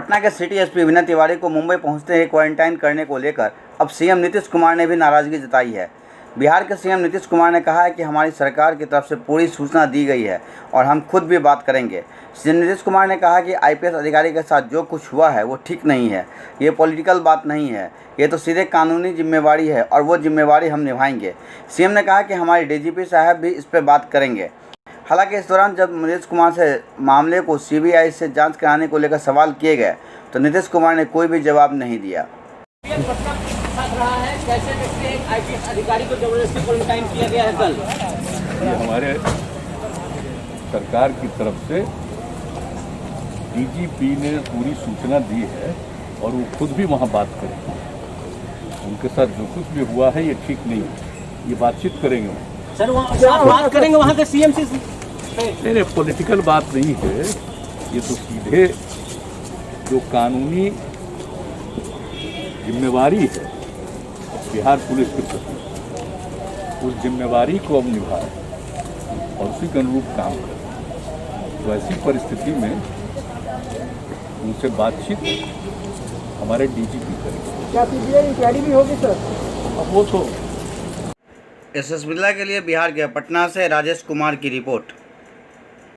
पटना के city SP Vinay Tiwari को मुंबई पहुंचते ही क्वारंटाइन करने को लेकर अब सीएम नीतीश कुमार ने भी नाराजगी जताई है। बिहार के सीएम नीतीश कुमार ने कहा है कि हमारी सरकार की तरफ से पूरी सूचना दी गई है और हम खुद भी बात करेंगे। सीएम नीतीश कुमार ने कहा कि आईपीएस अधिकारी के साथ जो कुछ हुआ है वो ठीक नहीं है, ये पॉलिटिकल बात नहीं है, ये तो सीधे कानूनी जिम्मेवारी है और वो जिम्मेवारी हम निभाएंगे। सीएम ने कहा कि हमारे डीजीपी साहब भी इस पर बात करेंगे। हालांकि इस दौरान जब नीतीश कुमार से मामले को सीबीआई से जांच कराने को लेकर सवाल किए गए तो नीतीश कुमार ने कोई भी जवाब नहीं दिया। अधिकारी को जबरदस्ती क्वारंटाइन किया गया है कल। ये हमारे सरकार की तरफ से डीजीपी ने पूरी सूचना दी है और वो खुद भी वहाँ बात करेंगे। उनके साथ जो कुछ भी हुआ है ये ठीक नहीं है, ये बातचीत करेंगे सर। वहाँ बात करेंगे वहाँ के सीएम से। नहीं, पॉलिटिकल बात नहीं है, ये तो सीधे जो कानूनी जिम्मेवारी है बिहार पुलिस के प्रति, उस जिम्मेवारी को अब निभाएं और उसी के अनुरूप काम करें। तो ऐसी परिस्थिति में उनसे बातचीत हमारे डीजीपी करेंगे। क्या सीबीआई इंक्वायरी भी होगी सर? अब वो तो एसएस बिरला के लिए बिहार के पटना से राजेश कुमार की रिपोर्ट।